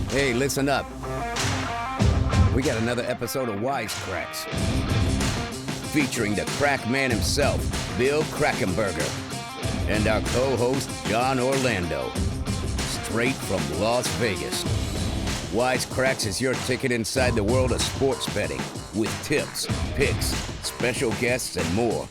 Hey, listen up. We got another episode of Wise Kracks, featuring the crack man himself, Bill Krackomberger, and our co-host, Jon Orlando, straight from Las Vegas. Wise Kracks is your ticket inside the world of sports betting, with tips, picks, special guests, and more.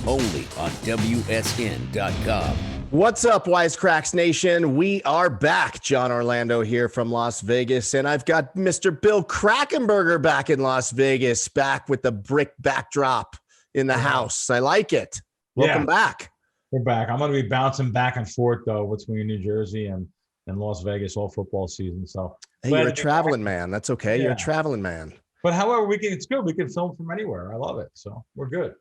Only on WSN.com. What's up, Wise Kracks Nation? We are back. Jon Orlando here from Las Vegas, and I've got Mr. Bill Krackomberger back in Las Vegas, back with the brick backdrop in the house. I like it. Welcome back. We're back. I'm going to be bouncing back and forth, though, between New Jersey and Las Vegas all football season. So, hey, you're a traveling man. That's okay. Yeah. You're a traveling man. But however, it's good. We can film from anywhere. I love it. So we're good.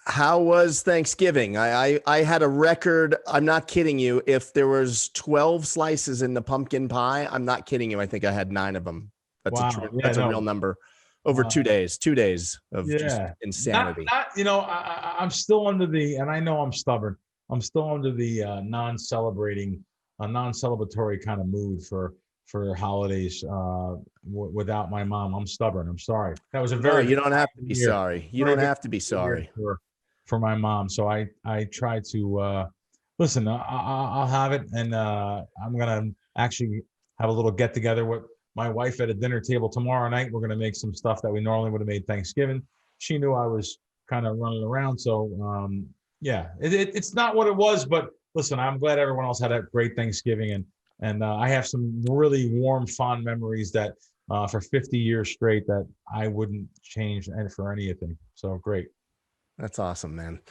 How was Thanksgiving? I had a record. I'm not kidding you. If there was 12 slices in the pumpkin pie, I'm not kidding you. I think I had 9 of them. That's a real number. Over 2 days. 2 days of just insanity. I'm still under the, and I know I'm stubborn. I'm still under the non-celebratory kind of mood for holidays without my mom. I'm stubborn. I'm sorry. That was a very. You don't have to be sorry. You don't have to be sorry for my mom. So I try to listen. I'll have it, and I'm gonna actually have a little get together with my wife at a dinner table tomorrow night. We're gonna make some stuff that we normally would have made Thanksgiving. She knew I was kind of running around, so it's not what it was. But listen, I'm glad everyone else had a great Thanksgiving, and I have some really warm, fond memories that for 50 years straight that I wouldn't change for anything. So great. That's awesome, man.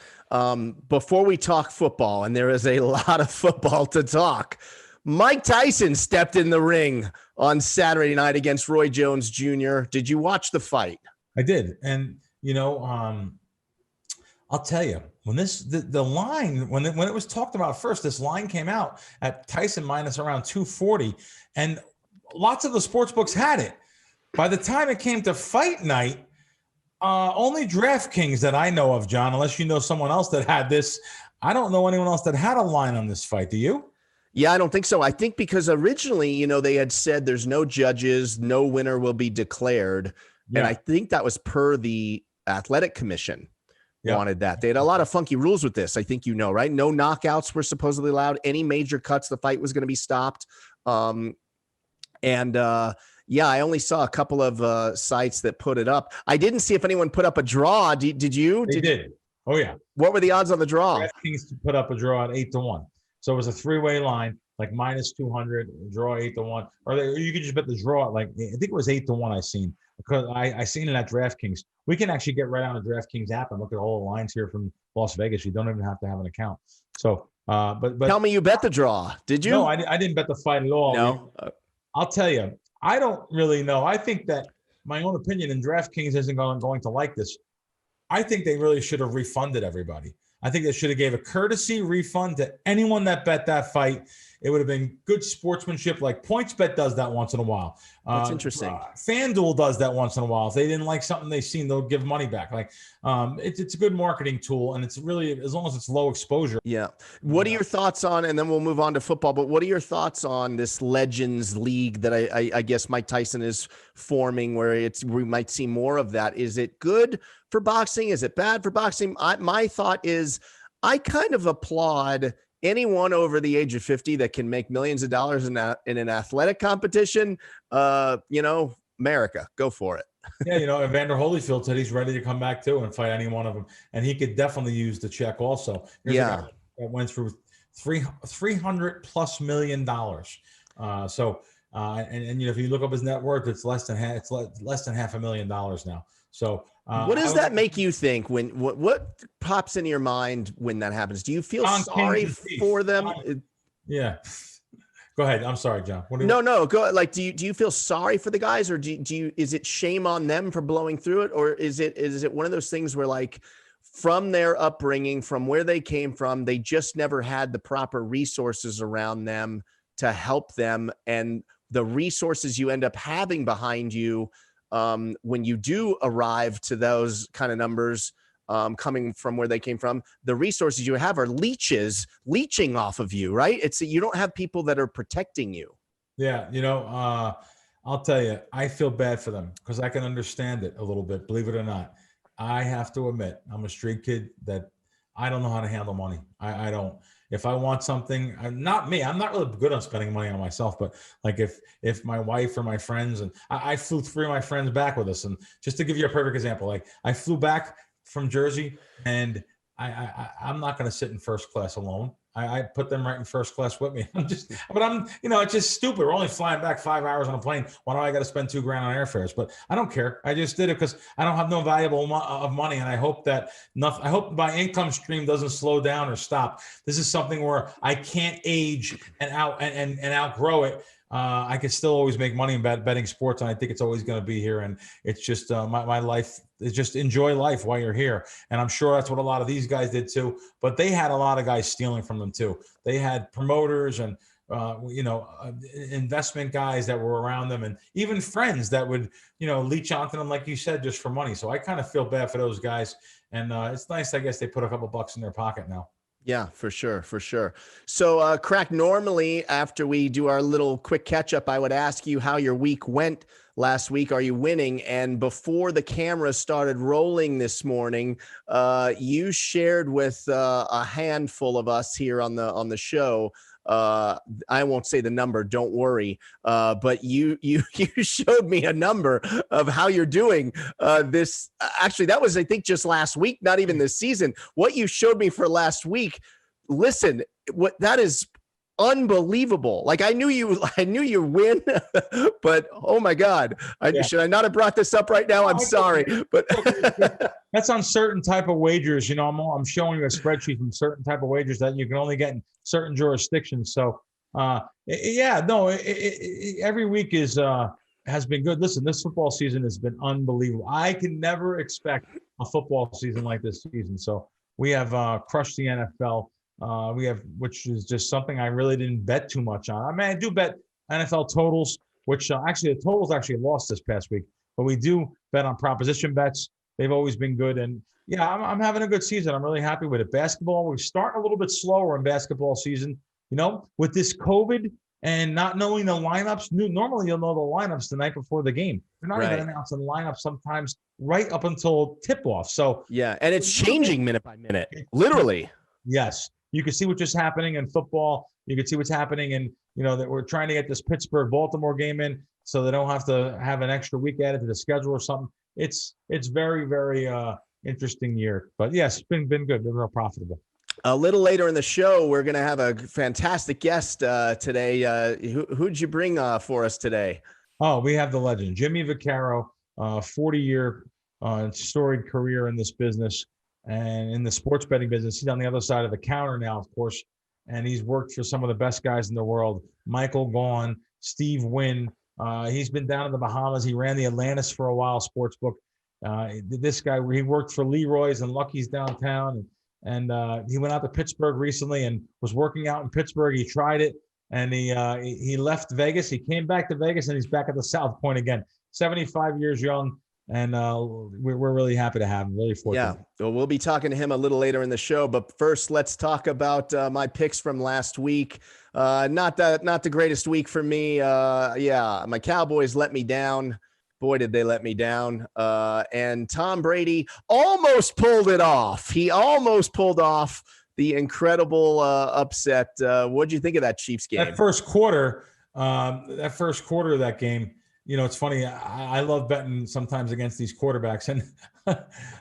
Before we talk football, and there is a lot of football to talk, Mike Tyson stepped in the ring on Saturday night against Roy Jones Jr. Did you watch the fight? I did. And, I'll tell you, when the line, when it was talked about first, this line came out at Tyson minus around 240, and lots of the sports books had it. By the time it came to fight night, only DraftKings that I know of, John, unless you know someone else that had this. I don't know anyone else that had a line on this fight. Do you? Yeah, I don't think so. I think because originally, they had said there's no judges, no winner will be declared. Yeah. And I think that was per the Athletic Commission. Wanted that. They had a lot of funky rules with this. I think right? No knockouts were supposedly allowed. Any major cuts, the fight was going to be stopped. I only saw a couple of sites that put it up. I didn't see if anyone put up a draw. Did you? They did. Oh, yeah. What were the odds on the draw? DraftKings put up a draw at 8-1. So it was a 3-way line, like minus 200, draw 8-1. Or you could just bet the draw at I think it was 8-1 I seen. Because I seen it at DraftKings. We can actually get right on the DraftKings app and look at all the lines here from Las Vegas. You don't even have to have an account. So, but tell me you bet the draw. Did you? No, I didn't bet the fight at all. No. I'll tell you, I don't really know. I think that my own opinion, and DraftKings isn't going to like this. I think they really should have refunded everybody. I think they should have gave a courtesy refund to anyone that bet that fight. It would have been good sportsmanship, like PointsBet does that once in a while. That's interesting. FanDuel does that once in a while. If they didn't like something they've seen, they'll give money back. It's a good marketing tool, and it's really, as long as it's low exposure. Yeah. What are your thoughts on, and then we'll move on to football, but what are your thoughts on this Legends League that I guess Mike Tyson is forming, where we might see more of that? Is it good for boxing? Is it bad for boxing? My thought is I kind of applaud anyone over the age of 50 that can make millions of dollars in an athletic competition. America, go for it. Yeah, Evander Holyfield said he's ready to come back too and fight any one of them, and he could definitely use the check also. Here's a guy that went through $300+ million. If you look up his net worth, it's less than $500,000 now. So what does that make you think when what pops into your mind when that happens? Do you feel sorry for them? Yeah. Go ahead. I'm sorry, John. No, go. Do you feel sorry for the guys, or do you is it shame on them for blowing through it, or is it one of those things where from their upbringing, from where they came from, they just never had the proper resources around them to help them, and the resources you end up having behind you when you do arrive to those kind of numbers coming from where they came from. The resources you have are leeching off of you, right? You don't have people that are protecting you. Yeah, I'll tell you, I feel bad for them because I can understand it a little bit, believe it or not. I have to admit, I'm a street kid that I don't know how to handle money. I don't. If I want something, I'm not really good on spending money on myself, but like if my wife or my friends, and I flew 3 of my friends back with us. And just to give you a perfect example, like I flew back from Jersey and I'm not going to sit in first class alone. I put them right in first class with me. It's just stupid. We're only flying back 5 hours on a plane. Why do I got to spend $2,000 on airfares? But I don't care. I just did it because I don't have no valuable of money. And I hope my income stream doesn't slow down or stop. This is something where I can't age and outgrow it. I can still always make money in betting sports, and I think it's always going to be here. And it's just my life is just enjoy life while you're here. And I'm sure that's what a lot of these guys did too. But they had a lot of guys stealing from them too. They had promoters and investment guys that were around them, and even friends that would leech onto them, like you said, just for money. So I kind of feel bad for those guys. And it's nice, I guess, they put a couple bucks in their pocket now. Yeah, for sure. So, Crack, normally after we do our little quick catch up, I would ask you how your week went last week. Are you winning? And before the camera started rolling this morning, you shared with a handful of us here on the show. I won't say the number, don't worry. But you showed me a number of how you're doing. Actually, that was, I think, just last week, not even this season. What you showed me for last week, listen, that is unbelievable. Like I knew you win, but oh my God, should I not have brought this up right now? I'm sorry, but that's on certain type of wagers. I'm showing you a spreadsheet from certain type of wagers that you can only get in certain jurisdictions. So every week has been good. Listen, this football season has been unbelievable. I can never expect a football season like this season. So we have crushed the NFL. Which is just something I really didn't bet too much on. I mean, I do bet NFL totals, which the totals actually lost this past week, but we do bet on proposition bets. They've always been good. And yeah, I'm having a good season. I'm really happy with it. Basketball, we're starting a little bit slower in basketball season, with this COVID and not knowing the lineups. Normally you'll know the lineups the night before the game. They're not even announcing lineups sometimes right up until tip off. So yeah. And it's changing minute by minute, literally. Yes. You can see what's just happening in football. You can see what's happening in, that we're trying to get this Pittsburgh-Baltimore game in so they don't have to have an extra week added to the schedule or something. It's very, very interesting year. But yes, it's been good. Been real profitable. A little later in the show, we're going to have a fantastic guest today. Who'd you bring for us today? Oh, we have the legend, Jimmy Vaccaro, 40-year storied career in this business. And in the sports betting business, he's on the other side of the counter now, of course, and he's worked for some of the best guys in the world. Michael Gaughan, Steve Wynn. He's been down in the Bahamas. He ran the Atlantis for a while, sportsbook. This guy, he worked for Leroy's and Lucky's downtown, and he went out to Pittsburgh recently and was working out in Pittsburgh. He tried it, and he left Vegas. He came back to Vegas, and he's back at the South Point again. 75 years young. And we're really happy to have him. Really fortunate. Yeah, well, we'll be talking to him a little later in the show. But first, let's talk about my picks from last week. Not the greatest week for me. My Cowboys let me down. Boy, did they let me down. And Tom Brady almost pulled it off. He almost pulled off the incredible upset. What'd you think of that Chiefs game? That first quarter of that game. It's funny. I love betting sometimes against these quarterbacks, and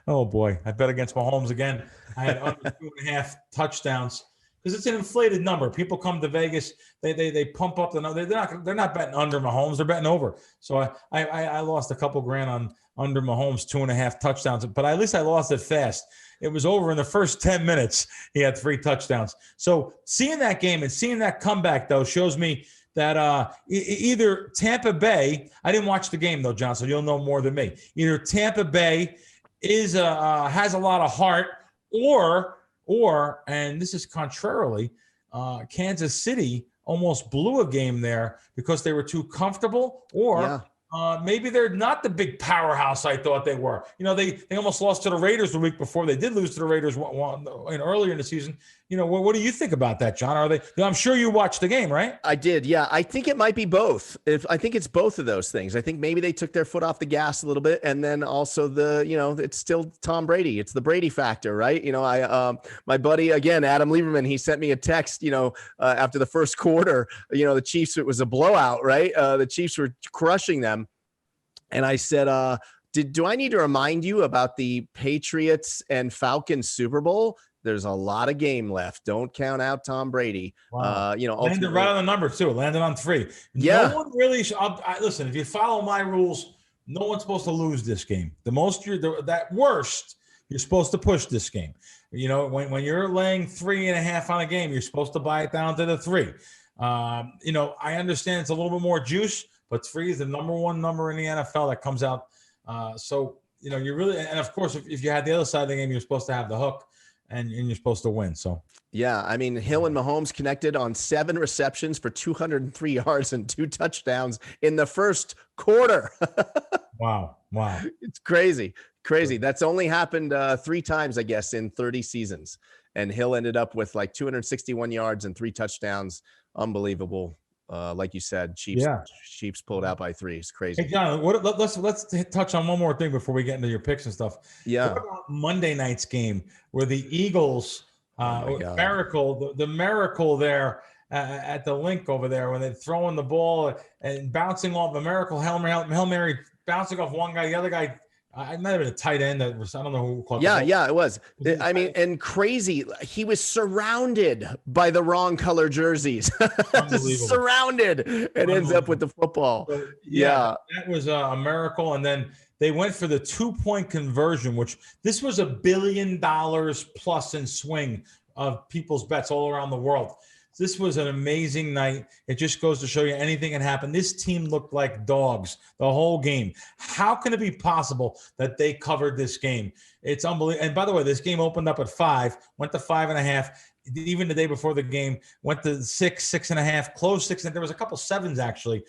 oh boy, I bet against Mahomes again. I had under 2.5 touchdowns because it's an inflated number. People come to Vegas, they pump up the number. They're not betting under Mahomes. They're betting over. So I lost a couple grand on under Mahomes 2.5 touchdowns, but at least I lost it fast. It was over in the first 10 minutes. He had 3 touchdowns. So seeing that game and seeing that comeback though shows me that either Tampa Bay, I didn't watch the game though, John, so you'll know more than me. Either Tampa Bay has a lot of heart, or and this is contrarily, Kansas City almost blew a game there because they were too comfortable, or Maybe they're not the big powerhouse I thought they were. They almost lost to the Raiders the week before. They did lose to the Raiders earlier in the season. What do you think about that, John? Are they? I'm sure you watched the game, right? I did. Yeah. I think it might be both. I think it's both of those things. I think maybe they took their foot off the gas a little bit. And then also it's still Tom Brady. It's the Brady factor, right? My buddy, again, Adam Lieberman, he sent me a text, after the first quarter, the Chiefs, it was a blowout, right? The Chiefs were crushing them. And I said, do I need to remind you about the Patriots and Falcons Super Bowl? There's a lot of game left. Don't count out Tom Brady. Wow. Landed right on the number too. Landed on 3. Yeah. No one really. Listen, if you follow my rules, no one's supposed to lose this game. That worst, you're supposed to push this game. When you're laying 3.5 on a game, you're supposed to buy it down to the 3. I understand it's a little bit more juice, but 3 is the number 1 number in the NFL that comes out. You're really, and of course, if you had the other side of the game, you're supposed to have the hook. And you're supposed to win. So, yeah, I mean, Hill and Mahomes connected on 7 receptions for 203 yards and 2 touchdowns in the first quarter. Wow. It's crazy. That's only happened 3 times, I guess, in 30 seasons. And Hill ended up with like 261 yards and 3 touchdowns. Unbelievable. Like you said, Chiefs pulled out by 3. It's crazy. Hey, John, let's touch on one more thing before we get into your picks and stuff. Yeah. What about Monday night's game where the Eagles, the miracle there at the link over there when they're throwing the ball and bouncing off the miracle Hail Mary bouncing off one guy, the other guy. I might have been a tight end. I don't know who caught it. Yeah, it was. I mean, and crazy. He was surrounded by the wrong color jerseys. Surrounded, and ends up with the football. So, that was a miracle. And then they went for the 2-point conversion, which this was $1 billion plus in swing of people's bets all around the world. This was an amazing night. It just goes to show you anything can happen. This team looked like dogs the whole game. How can it be possible that they covered this game? It's unbelievable. And by the way, this game opened up at 5, went to 5.5. Even the day before the game, went to 6, 6.5, closed 6. And there was a couple 7s actually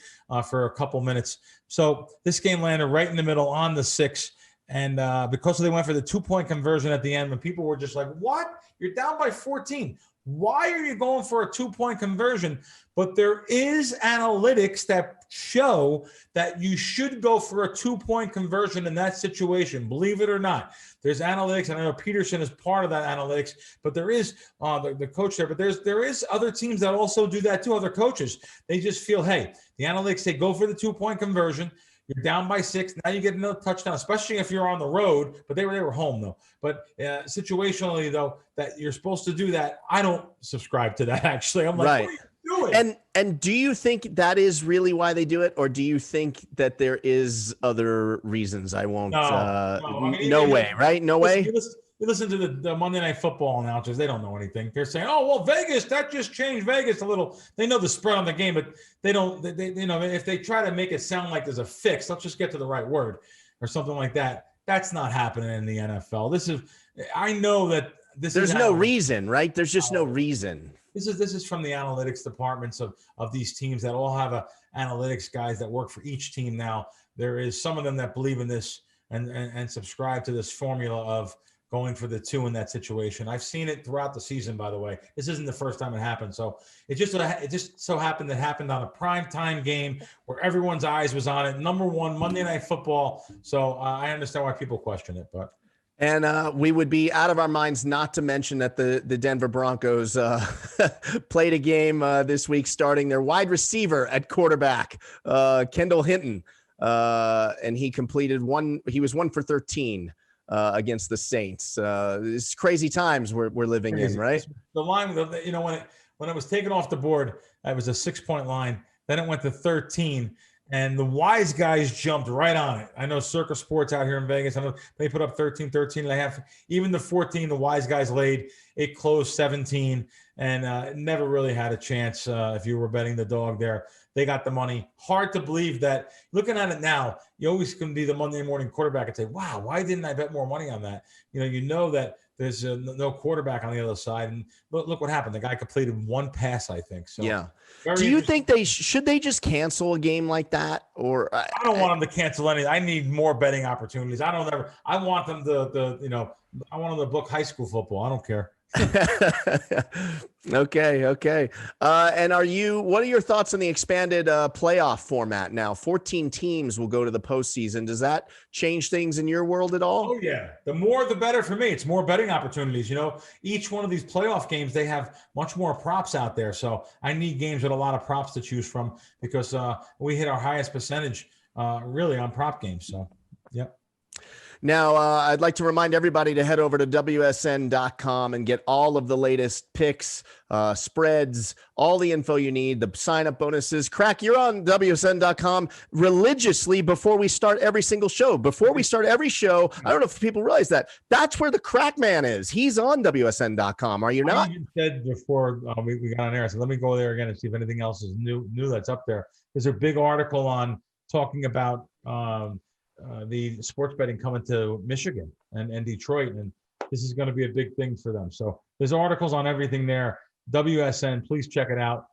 for a couple minutes. So this game landed right in the middle on the 6. And because they went for the 2-point conversion at the end, when people were just like, what? You're down by 14. Why are you going for a 2-point conversion? But there is analytics that show that you should go for a 2-point conversion in that situation. Believe it or not, there's analytics, and I know Peterson is part of that analytics. But there is the coach there. But there is other teams that also do that too. Other coaches, they just feel, hey, the analytics say go for the 2-point conversion. You're down by 6. Now you get another touchdown, especially if you're on the road. But they were home though. But situationally though, that you're supposed to do that. I don't subscribe to that actually. I'm like, right. What are you doing? And do you think that is really why they do it, or do you think that there is other reasons? I won't. No way, right? No way. You listen to the Monday Night Football announcers. They don't know anything. They're saying, "Oh, well, Vegas, that just changed Vegas a little." They know the spread on the game, but they don't. They if they try to make it sound like there's a fix, let's just get to the right word or something like that. That's not happening in the NFL. I know that this. There's no reason, right? There's just no reason. This is from the analytics departments of these teams that all have analytics guys that work for each team now. There is some of them that believe in this and subscribe to this formula of going for the 2 in that situation. I've seen it throughout the season, by the way. This isn't the first time it happened. So it just so happened that happened on a primetime game where everyone's eyes was on it. Number 1, Monday Night Football. So I understand why people question it, but. And we would be out of our minds not to mention that the Denver Broncos played a game this week starting their wide receiver at quarterback, Kendall Hinton. And he completed he was 1 for 13 against the Saints. It's crazy times we're living in, right? The line, when it was taken off the board, it was a 6-point line. Then it went to 13. And the Wise guys jumped right on it. I know Circa Sports out here in Vegas, I know they put up 13 and a half. Even the 14, the Wise guys laid. It closed 17 and never really had a chance if you were betting the dog there. They got the money. Hard to believe that. Looking at it now, you always can be the Monday morning quarterback and say, wow, why didn't I bet more money on that? You know that there's no quarterback on the other side. And look what happened. The guy completed one pass, I think. So yeah. Do you think should they just cancel a game like that? Or I don't want them to cancel anything. I need more betting opportunities. I want them to I want them to book high school football. I don't care. Okay. And what are your thoughts on the expanded playoff format now? 14 teams will go to the postseason. Does that change things in your world at all? Oh yeah. The more, the better for me. It's more betting opportunities. Each one of these playoff games, they have much more props out there. So I need games with a lot of props to choose from because we hit our highest percentage really on prop games. So, yep. Now, I'd like to remind everybody to head over to WSN.com and get all of the latest picks, spreads, all the info you need, the sign-up bonuses. Crack, you're on WSN.com religiously before we start every single show. Before we start every show, I don't know if people realize that. That's where the Crack Man is. He's on WSN.com. Are you not? You said before we got on air, so let me go there again and see if anything else is new that's up there. There's a big article on talking about the sports betting coming to Michigan and Detroit, and this is going to be a big thing for them. So there's articles on everything there. WSN, please check it out.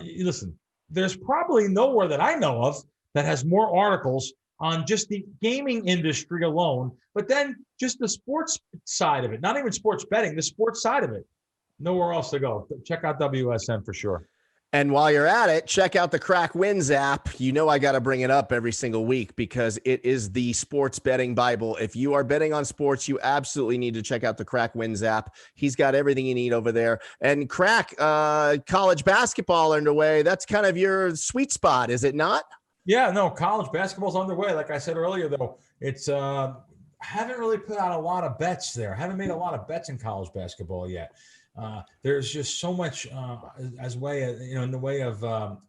Listen, there's probably nowhere that I know of that has more articles on just the gaming industry alone, but then just the sports side of it, not even sports betting, the sports side of it. Nowhere else to go. Check out WSN for sure. And while you're at it, check out the CrackWins app. I got to bring it up every single week because it is the sports betting Bible. If you are betting on sports, you absolutely need to check out the CrackWins app. He's got everything you need over there. And Crack, college basketball underway. That's kind of your sweet spot, is it not? Yeah, no, college basketball's underway. Like I said earlier, though, it's haven't really put out a lot of bets there. Haven't made a lot of bets in college basketball yet. There's just so much in the way of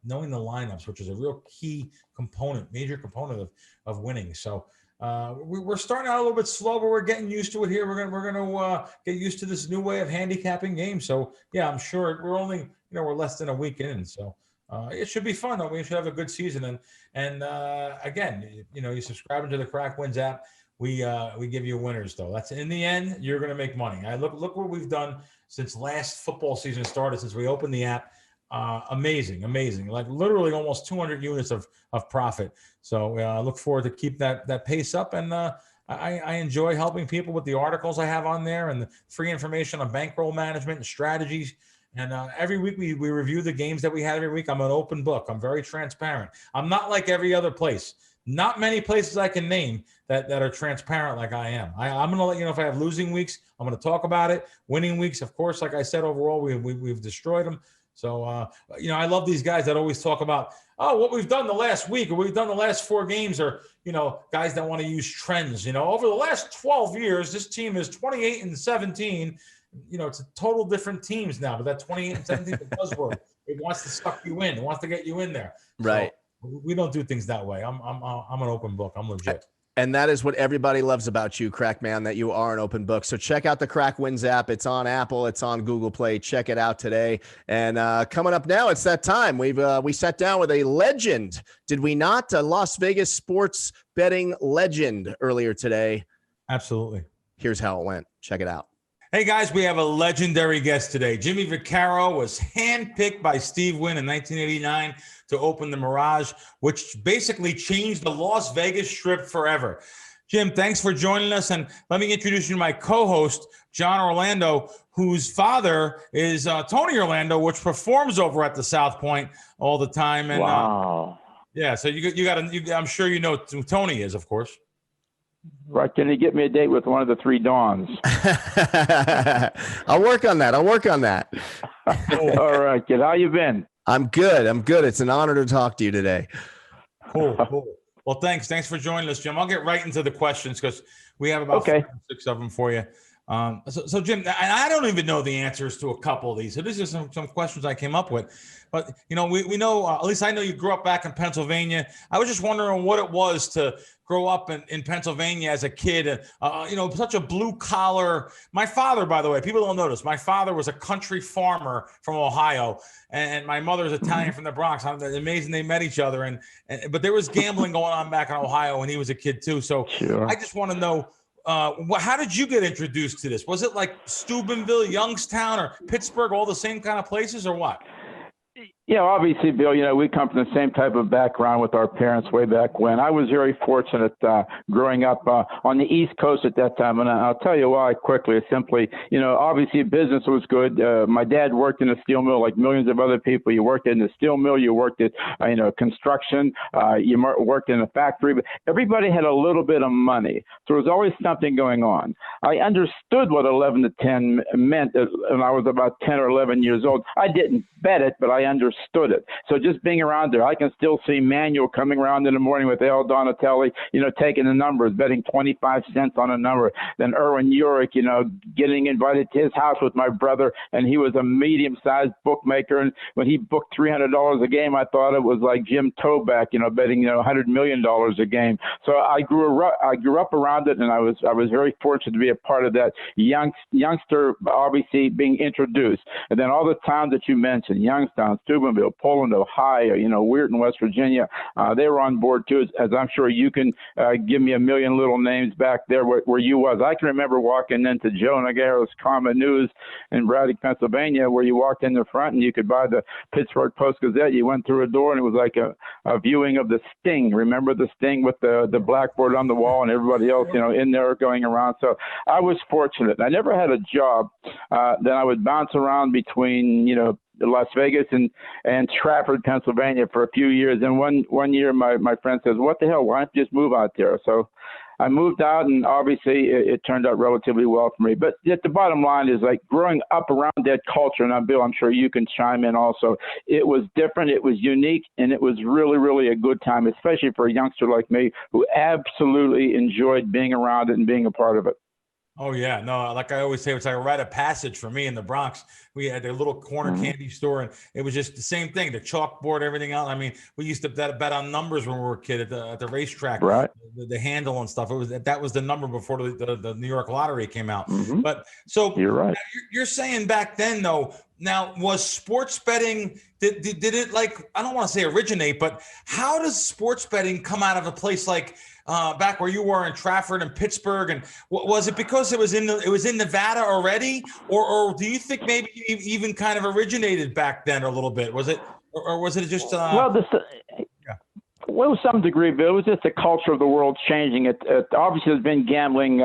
knowing the lineups, which is a real key component, major component of winning. So we're starting out a little bit slow, but we're getting used to it here. We're gonna get used to this new way of handicapping games. So yeah, I'm sure we're only we're less than a week in, so it should be fun. We should have a good season. And again, you subscribe to the CrackWins app. We give you winners though. That's in the end, you're gonna make money. Look what we've done since last football season started, since we opened the app. Amazing. Like literally almost 200 units of profit. So I look forward to keep that pace up. And I enjoy helping people with the articles I have on there and the free information on bankroll management and strategies. And every week we review the games that we had every week. I'm an open book. I'm very transparent. I'm not like every other place. Not many places I can name that are transparent like I am. I'm going to let you know if I have losing weeks. I'm going to talk about it. Winning weeks, of course, like I said, overall, we've destroyed them. So, I love these guys that always talk about, what we've done the last week or we've done the last 4 games or, guys that want to use trends. Over the last 12 years, this team is 28-17. It's a total different teams now, but that 28-17 is a buzzword. It wants to suck you in. It wants to get you in there. Right. So, we don't do things that way. I'm an open book. I'm legit. And that is what everybody loves about you, Crackman, that you are an open book. So check out the CrackWins app. It's on Apple. It's on Google Play. Check it out today. And coming up now, it's that time. We sat down with a legend, did we not? A Las Vegas sports betting legend earlier today. Absolutely. Here's how it went. Check it out. Hey guys, we have a legendary guest today. Jimmy Vaccaro was handpicked by Steve Wynn in 1989 to open the Mirage, which basically changed the Las Vegas Strip forever. Jim, thanks for joining us. And let me introduce you to my co-host, Jon Orlando, whose father is Tony Orlando, which performs over at the South Point all the time. And wow. Yeah, so I'm sure you know who Tony is, of course. Right. Can you get me a date with one of the 3 Dawns? I'll work on that. All right, kid. How you been? I'm good. It's an honor to talk to you today. Cool. Well, thanks for joining us, Jim. I'll get right into the questions because we have about 5 or 6 of them for you. So Jim, I don't even know the answers to a couple of these. So these are some questions I came up with. But, we know, at least I know you grew up back in Pennsylvania. I was just wondering what it was to grow up in Pennsylvania as a kid, such a blue collar. My father, by the way, people don't notice, my father was a country farmer from Ohio and my mother's Italian from the Bronx. It's amazing they met each other. But there was gambling going on back in Ohio when he was a kid too. So sure. I just want to know, how did you get introduced to this? Was it like Steubenville, Youngstown, or Pittsburgh, all the same kind of places, or what? Yeah, obviously, Bill, we come from the same type of background with our parents way back when. I was very fortunate growing up on the East Coast at that time, and I'll tell you why quickly. It's simply, obviously business was good. My dad worked in a steel mill like millions of other people. You worked in the steel mill, you worked at, construction, you worked in a factory, but everybody had a little bit of money. So there was always something going on. I understood what 11 to 10 meant when I was about 10 or 11 years old. I didn't bet it, but I understood it. So just being around there, I can still see Manuel coming around in the morning with Al Donatelli, taking the numbers, betting 25 cents on a number. Then Erwin Urick, getting invited to his house with my brother, and he was a medium-sized bookmaker. And when he booked $300 a game, I thought it was like Jim Toback, betting $100 million a game. So I grew up around it, and I was very fortunate to be a part of that youngster, obviously being introduced. And then all the towns that you mentioned, Youngstown, Steubenville, Poland, Ohio, Weirton, West Virginia, they were on board too, as I'm sure you can give me a million little names back there where you was. I can remember walking into Joe Nagaro's Karma News in Braddock, Pennsylvania, where you walked in the front and you could buy the Pittsburgh Post-Gazette. You went through a door and it was like a viewing of the Sting. Remember the Sting with the blackboard on the wall and everybody else, in there going around. So I was fortunate. I never had a job. Then I would bounce around between, Las Vegas and Trafford, Pennsylvania for a few years. And one year my friend says, what the hell, why don't you just move out there? So I moved out, and obviously it turned out relatively well for me. But yet the bottom line is, like, growing up around that culture, and Bill, I'm sure you can chime in also, it was different, it was unique, and it was really, really a good time, especially for a youngster like me who absolutely enjoyed being around it and being a part of it. Oh, yeah. No, like I always say, it's like a rite of passage for me in the Bronx. We had a little corner candy store, and it was just the same thing, the chalkboard, everything else. I mean, we used to bet on numbers when we were a kid at the racetrack, right? The handle and stuff. That was the number before the New York lottery came out. Mm-hmm. But so you're right. You're saying back then, though, now was sports betting, did it, like, I don't want to say originate, but how does sports betting come out of a place like back where you were in Trafford and Pittsburgh? And was it because it was in Nevada already, or do you think maybe it even kind of originated back then a little bit? Was it, or was it just Well, to some degree, Bill, it was just the culture of the world changing. It obviously has been gambling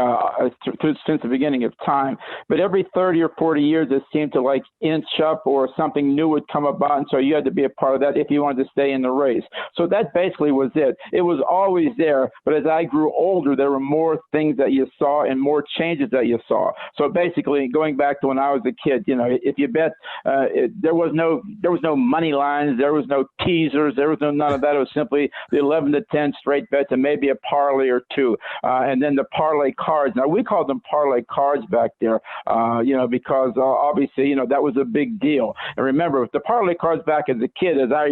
since the beginning of time, but every 30 or 40 years, it seemed to like inch up, or something new would come about, and so you had to be a part of that if you wanted to stay in the race. So that basically was it. It was always there, but as I grew older, there were more things that you saw and more changes that you saw. So basically, going back to when I was a kid, if you bet, there was no money lines, there was no teasers, there was no none of that. It was simply the 11 to 10 straight bets and maybe a parlay or two. And then the parlay cards. Now, we called them parlay cards back there, because obviously, that was a big deal. And remember, the parlay cards back as a kid, as I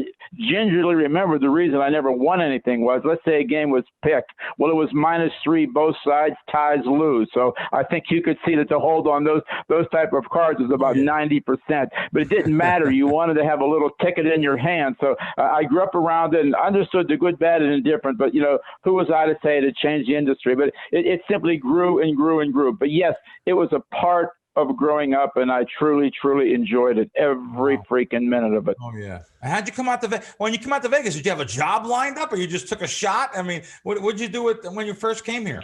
gingerly remember, the reason I never won anything was, let's say a game was picked. Well, it was -3, both sides, ties, lose. So I think you could see that the hold on those type of cards was about 90%. But it didn't matter. You wanted to have a little ticket in your hand. So I grew up around it and understood the good, bad, and indifferent, but who was I to say to change the industry? But it simply grew and grew and grew. But yes, it was a part of growing up, and I truly, truly enjoyed it, every freaking minute of it. Oh yeah. How'd you come out to when you come out to Vegas? Did you have a job lined up, or you just took a shot? I mean, what did you do when you first came here?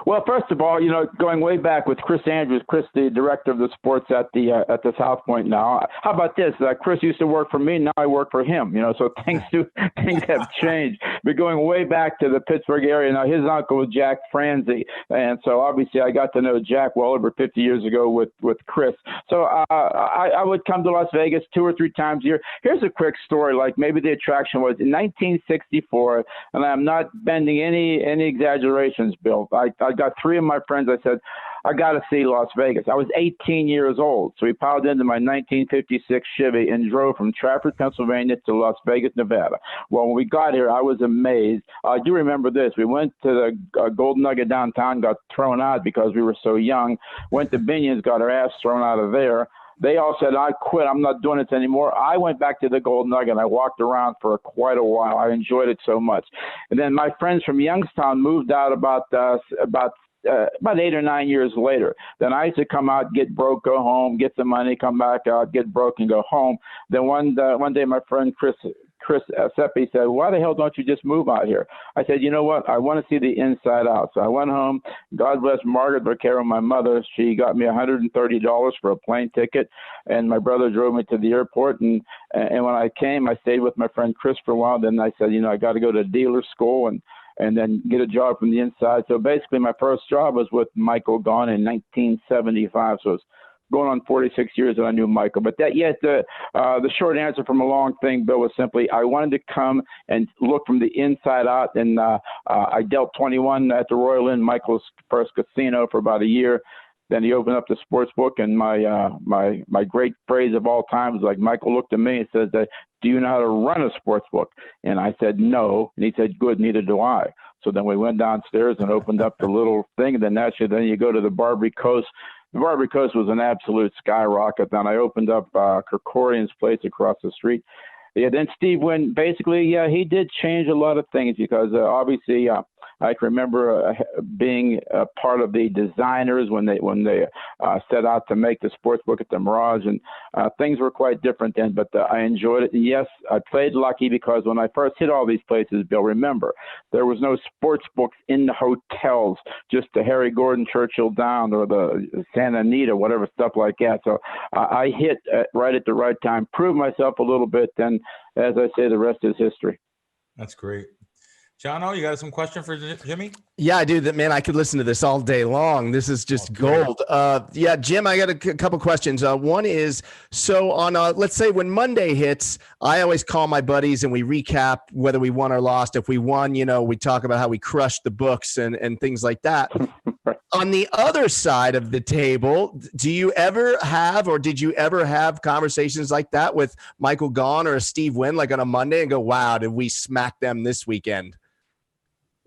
Well, first of all, going way back with Chris Andrews, Chris, the director of the sports at the South Point now. How about this? Chris used to work for me. Now I work for him. So things have changed. But going way back to the Pittsburgh area, now his uncle was Jack Franzi, and so obviously I got to know Jack well over 50 years ago with Chris. So I would come to Las Vegas 2 or 3 times a year. Here's a quick story. Like maybe the attraction was in 1964, and I'm not bending any exaggerations, Bill. I got 3 of my friends. I said, I got to see Las Vegas. I was 18 years old. So we piled into my 1956 Chevy and drove from Trafford, Pennsylvania to Las Vegas, Nevada. Well, when we got here, I was amazed. I do remember this. We went to the Golden Nugget downtown, got thrown out because we were so young. Went to Binion's, got our ass thrown out of there. They all said, I quit. I'm not doing this anymore. I went back to the Golden Nugget, and I walked around for quite a while. I enjoyed it so much. And then my friends from Youngstown moved out about about 8 or 9 years later. Then I used to come out, get broke, go home, get some money, come back out, get broke, and go home. Then one day, my friend Chris Seppi said, "Why the hell don't you just move out here?" I said, "You know what? I want to see the inside out." So I went home. God bless Margaret Vaccaro, my mother. She got me $130 for a plane ticket, and my brother drove me to the airport. And when I came, I stayed with my friend Chris for a while. Then I said, I got to go to dealer school and then get a job from the inside. So basically, my first job was with Michael Gaughan in 1975. So it was going on 46 years that I knew Michael. But the short answer from a long thing, Bill, was simply I wanted to come and look from the inside out. And I dealt 21 at the Royal Inn, Michael's first casino, for about a year. Then he opened up the sports book, and my great phrase of all time was like, Michael looked at me and says, "Do you know how to run a sports book?" And I said, "No." And he said, "Good, neither do I." So then we went downstairs and opened up the little thing. And then then you go to the Barbary Coast. The Barbary Coast was an absolute skyrocket. Then I opened up Kerkorian's place across the street. Yeah, then Steve Wynn, basically, he did change a lot of things because obviously I can remember being a part of the designers when they set out to make the sports book at the Mirage, and things were quite different then, but I enjoyed it. And yes, I played lucky because when I first hit all these places, Bill, remember, there was no sports books in the hotels, just the Harry Gordon Churchill Down or the Santa Anita, whatever stuff like that. So I hit right at the right time, proved myself a little bit, then, as I say, the rest is history. That's great. Jono, you got some question for Jimmy? Yeah, I do. Man, I could listen to this all day long. This is just gold. Yeah, Jim, I got a couple questions. One is, so on, let's say when Monday hits, I always call my buddies and we recap whether we won or lost. If we won, we talk about how we crushed the books and things like that. On the other side of the table, do you ever have, or did you ever have conversations like that with Michael Gaughan or Steve Wynn, like on a Monday, and go, "Wow, did we smack them this weekend"?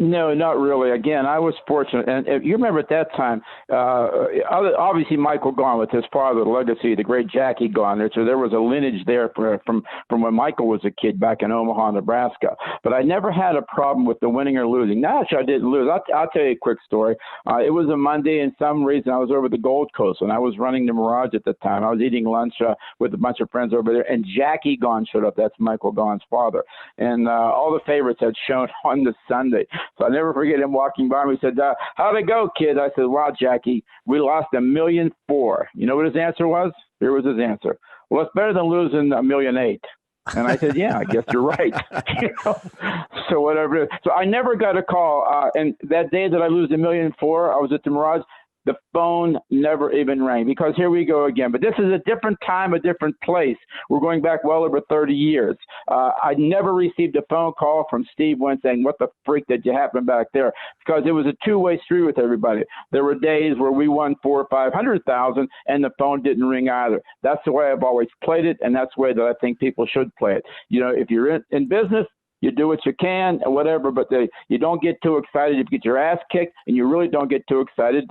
No, not really. Again, I was fortunate. And if you remember at that time, obviously Michael Gaughan with his father, the legacy, the great Jackie Gaughan. So there was a lineage there from when Michael was a kid back in Omaha, Nebraska. But I never had a problem with the winning or losing. Now, actually, I didn't lose. I'll tell you a quick story. It was a Monday, and some reason I was over the Gold Coast, and I was running the Mirage at the time. I was eating lunch with a bunch of friends over there, and Jackie Gaughan showed up. That's Michael Gaughan's father. And all the favorites had shown on the Sunday. So I never forget him walking by me. He said, "How'd it go, kid?" I said, "Wow, Jackie, we lost $1.4 million." You know what his answer was? Here was his answer. "Well, it's better than losing $1.8 million." And I said, "Yeah, I guess you're right." So whatever. So I never got a call. And that day that I lose $1.4 million, I was at the Mirage. The phone never even rang, because here we go again. But this is a different time, a different place. We're going back well over 30 years. I never received a phone call from Steve Wynn saying, "What the freak did you happen back there?" Because it was a two-way street with everybody. There were days where we won 400,000 or 500,000 and the phone didn't ring either. That's the way I've always played it, and that's the way that I think people should play it. If you're in business, you do what you can and whatever, but you don't get too excited if you get your ass kicked, and you really don't get too excited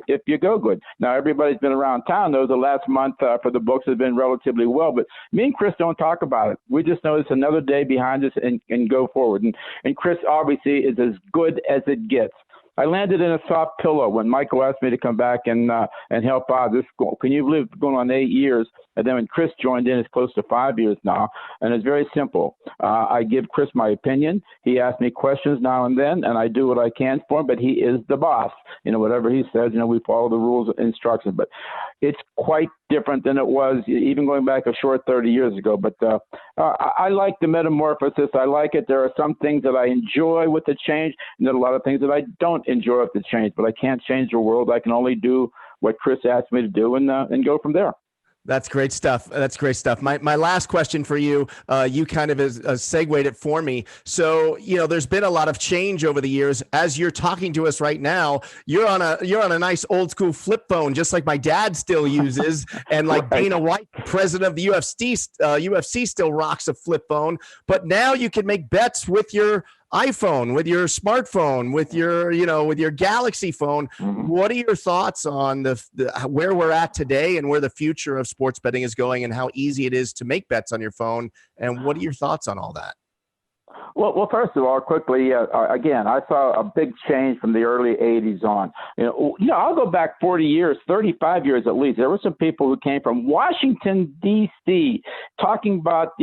if you go good. Now, everybody's been around town, though. The last month for the books has been relatively well, but me and Chris don't talk about it. We just know it's another day behind us and go forward. And Chris obviously is as good as it gets. I landed in a soft pillow when Michael asked me to come back and help out. Can you believe it's going on 8 years? And then when Chris joined in, it's close to 5 years now. And it's very simple. I give Chris my opinion. He asks me questions now and then, and I do what I can for him. But he is the boss. Whatever he says, we follow the rules and instructions. But it's quite different than it was even going back a short 30 years ago. But I like the metamorphosis. I like it. There are some things that I enjoy with the change, and there are a lot of things that I don't enjoy with the change. But I can't change the world. I can only do what Chris asked me to do and go from there. That's great stuff. That's great stuff. My last question for you, you kind of segued it for me. So, there's been a lot of change over the years. As you're talking to us right now, you're on a nice old school flip phone, just like my dad still uses. And like Dana White, president of the UFC still rocks a flip phone. But now you can make bets with your iPhone, with your smartphone, with your Galaxy phone. Mm-hmm. What are your thoughts on where we're at today and where the future of sports betting is going, and how easy it is to make bets on your phone? And what are your thoughts on all that? Well, first of all, quickly, again, I saw a big change from the early '80s on. I'll go back 40 years, 35 years at least. There were some people who came from Washington D.C. talking about,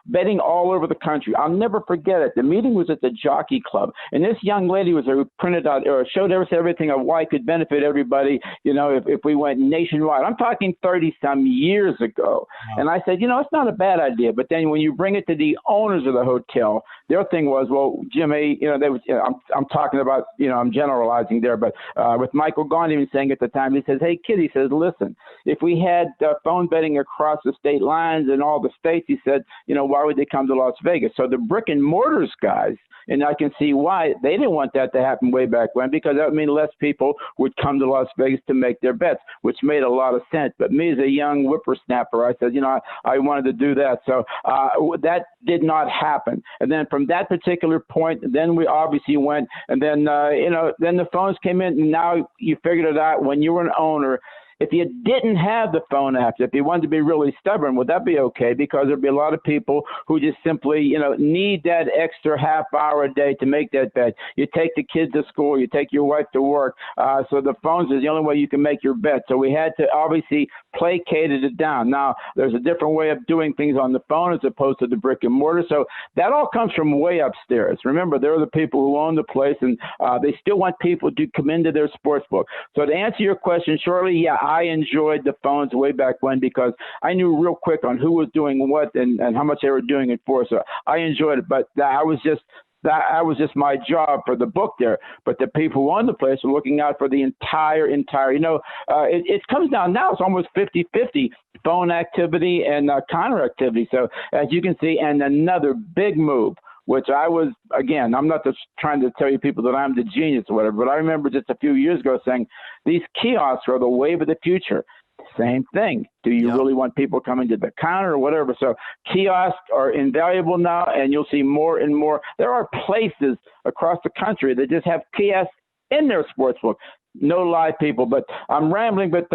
betting all over the country. I'll never forget it. The meeting was at the Jockey Club, and this young lady was printed out or showed everything of why it could benefit everybody. If we went nationwide. I'm talking 30-some years ago, and I said, it's not a bad idea. But then when you bring it to the owners of the hotel, their thing was, well, Jimmy, I'm talking about, I'm generalizing there, but with Michael Gaughan even saying at the time, he says, hey, kid, he says, listen, if we had phone betting across the state lines in all the states, he said, why would they come to Las Vegas? So the brick and mortars guys, and I can see why they didn't want that to happen way back when, because that would mean less people would come to Las Vegas to make their bets, which made a lot of sense. But me as a young whippersnapper, I said, I wanted to do that. So that did not happen. And then from that particular point, then we obviously went, and then, then the phones came in, and now you figured it out when you were an owner. If you didn't have the phone app, if you wanted to be really stubborn, would that be okay? Because there'd be a lot of people who just simply, need that extra half hour a day to make that bet. You take the kids to school, you take your wife to work. So the phones is the only way you can make your bet. So we had to obviously placated it down. Now, there's a different way of doing things on the phone as opposed to the brick and mortar. So that all comes from way upstairs. Remember, they're the people who own the place, and they still want people to come into their sports book. So to answer your question shortly, yeah, I enjoyed the phones way back when because I knew real quick on who was doing what and how much they were doing it for. So I enjoyed it, but that was just my job for the book there. But the people who own the place are looking out for the entire, it comes down now. It's almost 50-50 phone activity and counter activity. So as you can see, and another big move, which I was, again, I'm not just trying to tell you people that I'm the genius or whatever, but I remember just a few years ago saying these kiosks are the wave of the future. Same thing. Do you really want people coming to the counter or whatever? So kiosks are invaluable now, and you'll see more and more. There are places across the country that just have kiosks in their sportsbook. No live people, but I'm rambling, but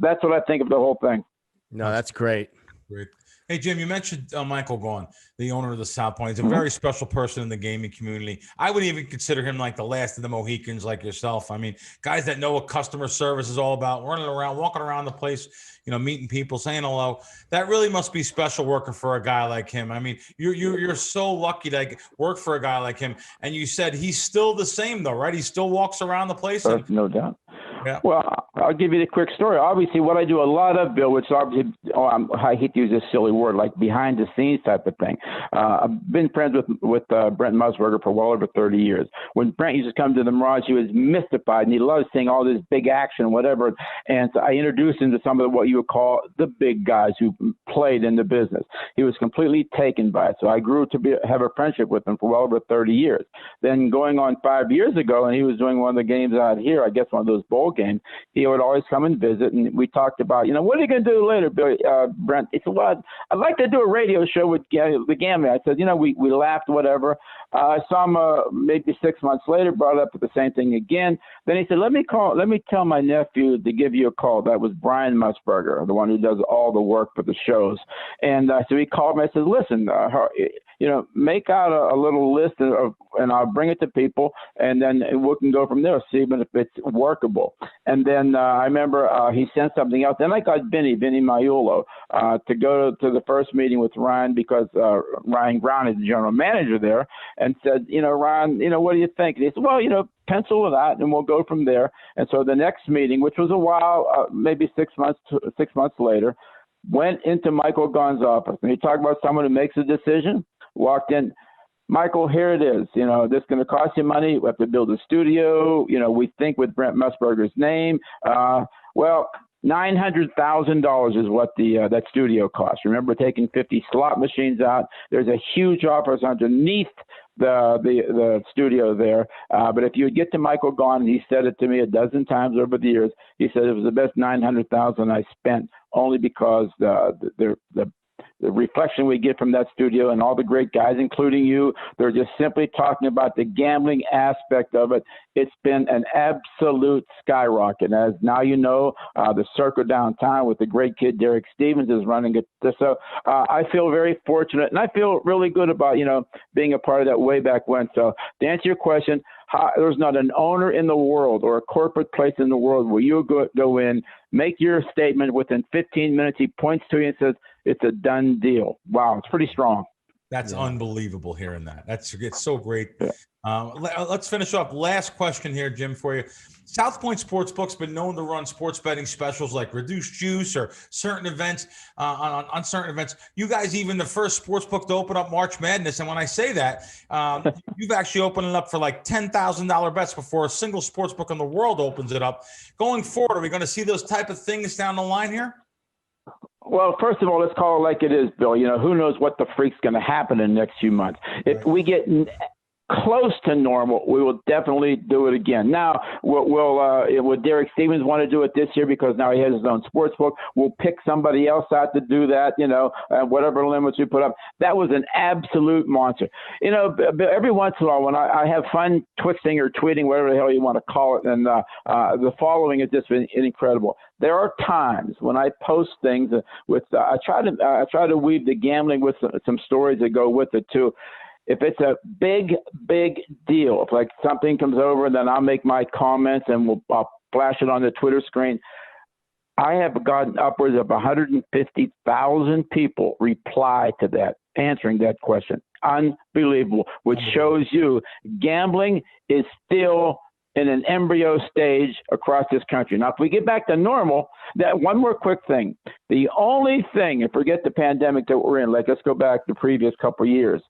that's what I think of the whole thing. No, that's great. Great. Hey, Jim, you mentioned Michael Gaughan, the owner of the South Point. He's a very special person in the gaming community. I would even consider him like the last of the Mohicans like yourself. I mean, guys that know what customer service is all about, running around, walking around the place, meeting people, saying hello. That really must be special working for a guy like him. I mean, you're so lucky to work for a guy like him. And you said he's still the same, though, right? He still walks around the place? No doubt. Yeah. Well, I'll give you the quick story. Obviously, what I do a lot of, Bill, which obviously, I hate to use this silly word, like behind the scenes type of thing. I've been friends with Brent Musburger for well over 30 years. When Brent used to come to the Mirage, he was mystified, and he loved seeing all this big action, whatever. And so I introduced him to some of what you would call the big guys who played in the business. He was completely taken by it. So I grew to have a friendship with him for well over 30 years. Then going on 5 years ago, and he was doing one of the games out here, I guess one of those bowl games, he would always come and visit, and we talked about, what are you going to do later, Brent? He said, well, I'd like to do a radio show with the gambling. I said, we laughed, whatever. I saw him maybe 6 months later, brought up the same thing again. Then he said, let me tell my nephew to give you a call. That was Brian Musburger, the one who does all the work for the shows. And so he called me. I said, listen, make out a little list and I'll bring it to people, and then we can go from there, see if it's workable. And then I remember he sent something out. Then I got Vinny Maiulo to go to the first meeting with Ryan, because Ryan Brown is the general manager there, and said, Ryan, what do you think? And he said, well, pencil it out and we'll go from there. And so the next meeting, which was a while, maybe 6 months later, went into Michael Gaughan's office. And he talked about someone who makes a decision, walked in. Michael, here it is. This is going to cost you money. We have to build a studio. We think with Brent Musburger's name. Well, $900,000 is what that studio costs. Remember, taking 50 slot machines out. There's a huge office underneath the studio there. But if you would get to Michael Gaughan, he said it to me a dozen times over the years. He said it was the best $900,000 I spent, only because the the reflection we get from that studio and all the great guys, including you, they're just simply talking about the gambling aspect of it. It's been an absolute skyrocket. As now you know, the circle downtown with the great kid Derek Stevens is running it. So I feel very fortunate, and I feel really good about, being a part of that way back when. So to answer your question, there's not an owner in the world or a corporate place in the world where you go in, make your statement, within 15 minutes he points to you and says, it's a done deal. Wow, it's pretty strong. That's unbelievable hearing that. It's so great. Yeah. Let's finish up. Last question here, Jim, for you. South Point Sportsbook's been known to run sports betting specials like reduced juice or certain events on certain events. You guys, even the first sportsbook to open up March Madness. And when I say that, you've actually opened it up for like $10,000 bets before a single sportsbook in the world opens it up. Going forward, are we going to see those type of things down the line here? Well, first of all, let's call it like it is, Bill. Who knows what the freak's going to happen in the next few months. If we get close to normal, we will definitely do it again. Now, will Derek Stevens want to do it this year because now he has his own sports book? We'll pick somebody else out to do that, whatever limits we put up. That was an absolute monster. Every once in a while when I have fun twisting or tweeting, whatever the hell you want to call it, and the following has just been incredible. There are times when I post things I try to weave the gambling with some stories that go with it too. If it's a big, big deal, if like something comes over, then I'll make my comments and I'll flash it on the Twitter screen. I have gotten upwards of 150,000 people reply to that, answering that question. Unbelievable, which shows you gambling is still in an embryo stage across this country. Now, if we get back to normal, that one more quick thing. The only thing, and forget the pandemic that we're in, let's go back the previous couple of years.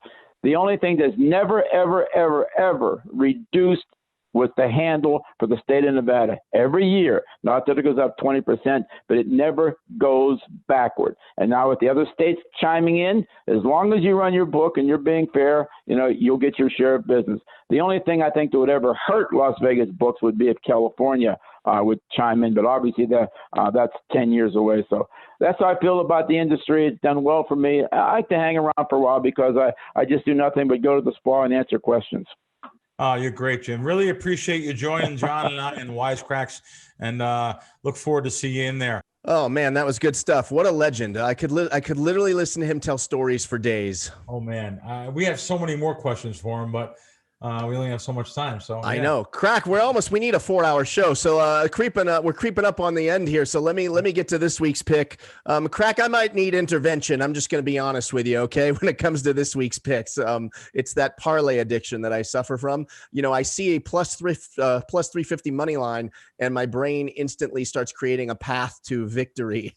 The only thing that's never, ever, ever, ever reduced was the handle for the state of Nevada. Every year, not that it goes up 20%, but it never goes backward. And now with the other states chiming in, as long as you run your book and you're being fair, you'll get your share of business. The only thing I think that would ever hurt Las Vegas books would be if California would chime in, but obviously that's 10 years away. So that's how I feel about the industry. It's done well for me. I like to hang around for a while because I just do nothing but go to the spa and answer questions. Oh, you're great, Jim. Really appreciate you joining Jon and I and Wise Kracks, and look forward to see you in there. Oh man, that was good stuff. What a legend. I could literally listen to him tell stories for days. Oh man, we have so many more questions for him, but we only have so much time. So I know. Crack, we need a 4-hour show. So we're creeping up on the end here. So let me get to this week's pick. Crack, I might need intervention. I'm just going to be honest with you, okay? When it comes to this week's picks, it's that parlay addiction that I suffer from. I see a plus 350 money line and my brain instantly starts creating a path to victory.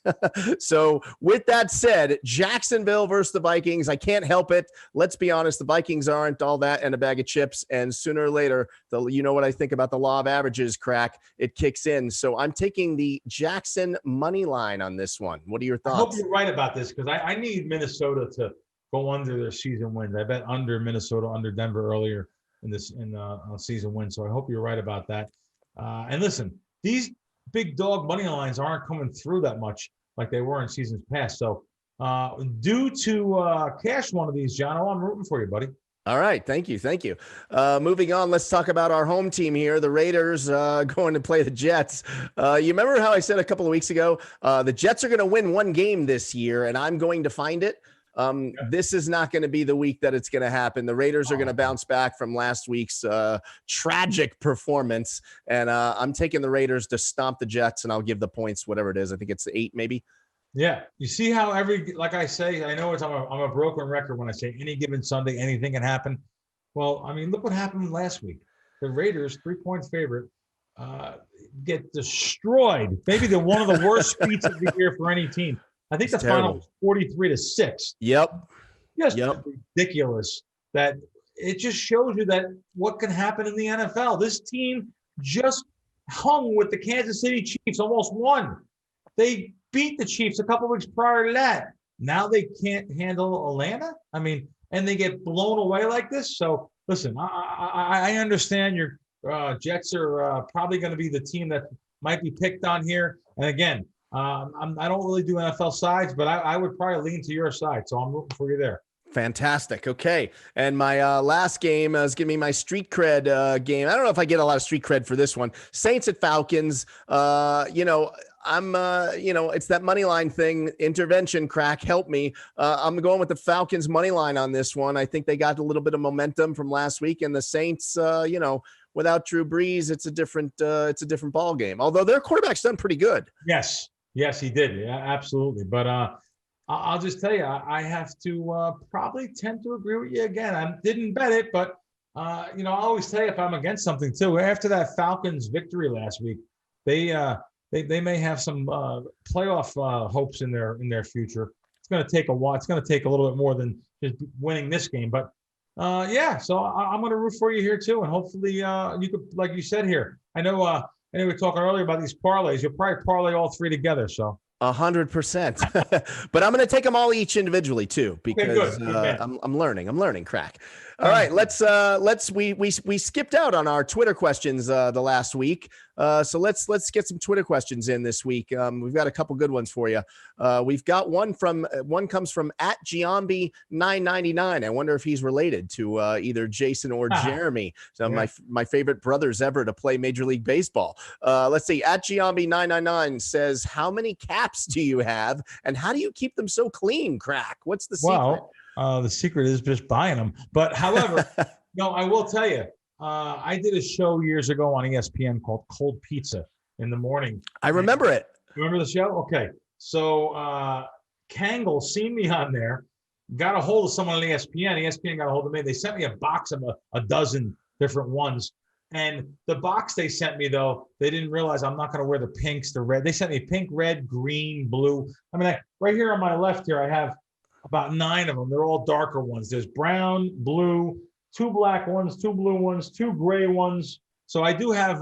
So with that said, Jacksonville versus the Vikings, I can't help it. Let's be honest. The Vikings aren't all that and a bag of chips. And sooner or later, you know what I think about the law of averages, Crack, it kicks in. So I'm taking the Jackson money line on this one. What are your thoughts? I hope you're right about this because I need Minnesota to go under their season wins. I bet under Minnesota, under Denver earlier in season wins. So I hope you're right about that. And listen, these big dog money lines aren't coming through that much like they were in seasons past. So due to cash one of these, John, I'm rooting for you, buddy. All right. Thank you. Moving on, let's talk about our home team here. The Raiders going to play the Jets. You remember how I said a couple of weeks ago, the Jets are going to win one game this year, and I'm going to find it. This is not going to be the week that it's going to happen. The Raiders are going to bounce back from last week's tragic performance, and I'm taking the Raiders to stomp the Jets, and I'll give the points, whatever it is. I think it's 8 maybe. Yeah. You see how like I say, I know I'm a broken record when I say any given Sunday, anything can happen. Well, I mean, look what happened last week. The Raiders, 3-point favorite, get destroyed. Maybe one of the worst beats of the year for any team. I think the final was 43-6. Yep. Just ridiculous. That it just shows you that what can happen in the NFL. This team just hung with the Kansas City Chiefs, almost won. They beat the Chiefs a couple weeks prior to that. Now they can't handle Atlanta. I mean, and they get blown away like this. So listen, I understand your Jets are probably going to be the team that might be picked on here. And again, I don't really do NFL sides, but I would probably lean to your side. So I'm rooting for you there. Fantastic. Okay. And my last game is giving me my street cred game. I don't know if I get a lot of street cred for this one. Saints at Falcons. It's that money line thing. Intervention, Crack, help me. I'm going with the Falcons money line on this one. I think they got a little bit of momentum from last week, and the Saints, without Drew Brees, it's a different ball game. Although their quarterback's done pretty good. Yes, he did. Yeah, absolutely. But I'll just tell you, I have to probably tend to agree with you again. I didn't bet it, but I always tell you if I'm against something too. After that Falcons victory last week, they may have some playoff hopes in their future. It's going to take a while. It's going to take a little bit more than just winning this game, but So I'm going to root for you here too, and hopefully you could, like you said here. I know we were talking earlier about these parlays. You'll probably parlay all three together. So 100%, but I'm going to take them all each individually too, because I'm learning, Crack. All right, we skipped out on our Twitter questions the last week. So let's get some Twitter questions in this week. We've got a couple good ones for you. We've got one comes from @Giambi999. I wonder if he's related to either Jason or Jeremy. So my favorite brothers ever to play Major League Baseball. Let's see. @Giambi999 says, how many caps do you have, and how do you keep them so clean, Crack? What's the secret? Well, the secret is just buying them. But however, no, I will tell you. I did a show years ago on ESPN called Cold Pizza in the morning. I remember it. Remember the show? Okay. So Kangle seen me on there, got a hold of someone on ESPN. ESPN got a hold of me. They sent me a box of a dozen different ones. And the box they sent me, though, they didn't realize I'm not going to wear the pinks, the red. They sent me pink, red, green, blue. I mean, right here on my left here, I have about 9 of them. They're all darker ones. There's brown, blue, 2 black ones, 2 blue ones, 2 gray ones. So I do have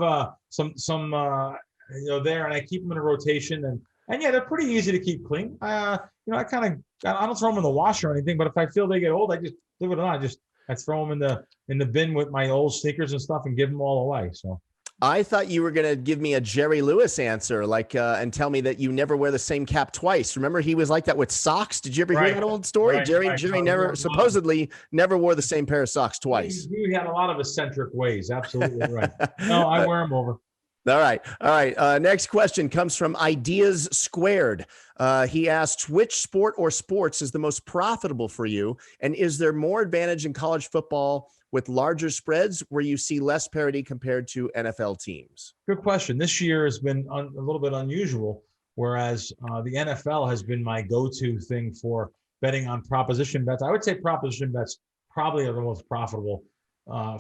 some there, and I keep them in a rotation, and yeah, they're pretty easy to keep clean. I don't throw them in the washer or anything, but if I feel they get old, I just leave it on. I throw them in the bin with my old sneakers and stuff and give them all away. So I thought you were going to give me a Jerry Lewis answer, and tell me that you never wear the same cap twice. Remember, he was like that with socks. Did you ever hear that old story? Right, Jerry supposedly never wore the same pair of socks twice. He had a lot of eccentric ways. Absolutely right. No, I wear them over. All right. Next question comes from Ideas Squared. He asks, which sport or sports is the most profitable for you? And is there more advantage in college football with larger spreads where you see less parity compared to NFL teams? Good question. This year has been a little bit unusual, whereas the NFL has been my go-to thing for betting on proposition bets. I would say proposition bets probably are the most profitable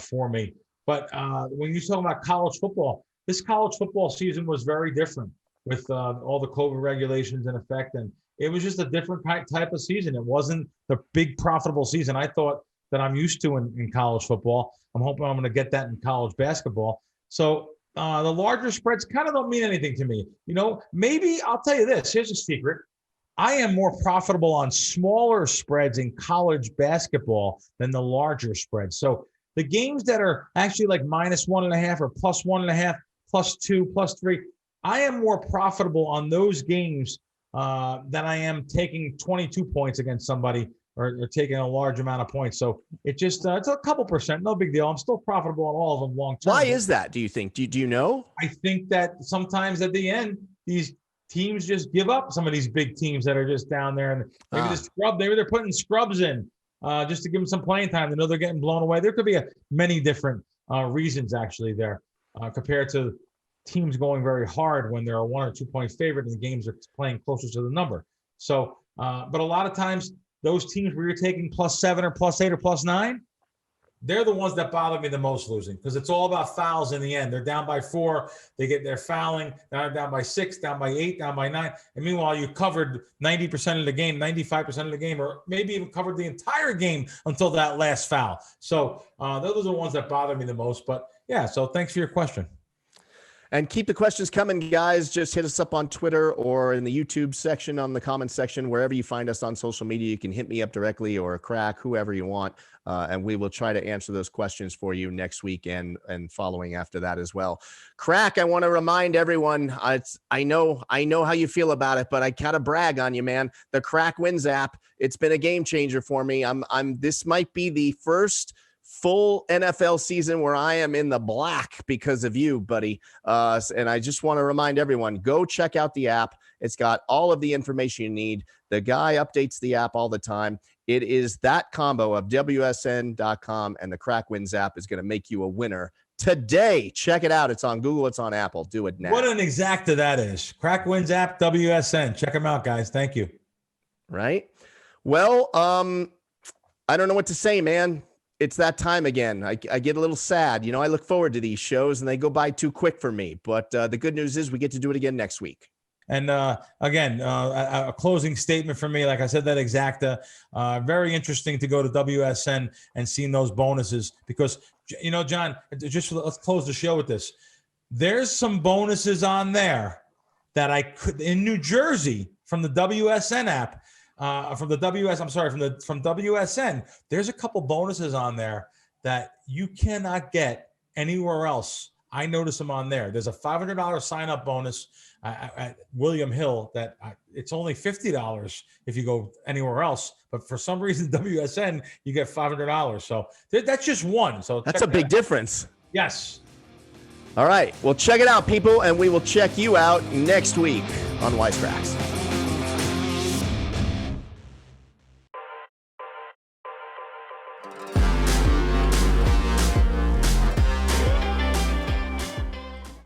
for me. But when you talk about college football, this college football season was very different with all the COVID regulations in effect. And it was just a different type of season. It wasn't the big profitable season I thought that I'm used to in college football. I'm hoping I'm going to get that in college basketball. So the larger spreads kind of don't mean anything to me. Maybe I'll tell you this. Here's a secret. I am more profitable on smaller spreads in college basketball than the larger spreads. So the games that are actually like -1.5 or +1.5, +2, +3, I am more profitable on those games than I am taking 22 points against somebody or taking a large amount of points. So it's a couple percent, no big deal. I'm still profitable on all of them long term. Why is that, do you think? Do you know? I think that sometimes at the end, these teams just give up, some of these big teams that are just down there. And maybe they're putting scrubs in just to give them some playing time. They know they're getting blown away. There could be many different reasons actually there compared to teams going very hard when they're a 1 or 2 point favorite and the games are playing closer to the number. So, but a lot of times those teams where you're taking +7 or +8 or +9, they're the ones that bother me the most losing, because it's all about fouls in the end. They're down by 4, they get their fouling, they're down by 6, down by 8, down by 9. And meanwhile, you covered 90% of the game, 95% of the game, or maybe even covered the entire game until that last foul. So those are the ones that bother me the most. But yeah, so thanks for your question. And keep the questions coming, guys. Just hit us up on Twitter or in the YouTube section, on the comments section, wherever you find us on social media. You can hit me up directly or Crack, whoever you want. And we will try to answer those questions for you next week and following after that as well. Crack, I want to remind everyone, I know how you feel about it, but I gotta brag on you, man. The CrackWins app, it's been a game changer for me. This might be the first full NFL season where I am in the black because of you, buddy. And I just want to remind everyone, go check out the app. It's got all of the information you need. The guy updates the app all the time. It is that combo of WSN.com and the CrackWins app is going to make you a winner today. Check it out. It's on Google. It's on Apple. Do it now. What an exacta that is. CrackWins app, WSN. Check them out, guys. Thank you. Right. Well, I don't know what to say, man. It's that time again. I get a little sad. I look forward to these shows and they go by too quick for me. But the good news is we get to do it again next week. And again, a closing statement for me. Like I said, that exacta, very interesting to go to WSN and seeing those bonuses because, John, let's close the show with this. There's some bonuses on there that I could in New Jersey from the WSN app. From WSN, there's a couple bonuses on there that you cannot get anywhere else. I notice them on there. There's a $500 sign-up bonus at William Hill that it's only $50 if you go anywhere else. But for some reason, WSN, you get $500. So that's just one. So that's a big difference. Yes. All right. Well, check it out, people, and we will check you out next week on Wise Kracks.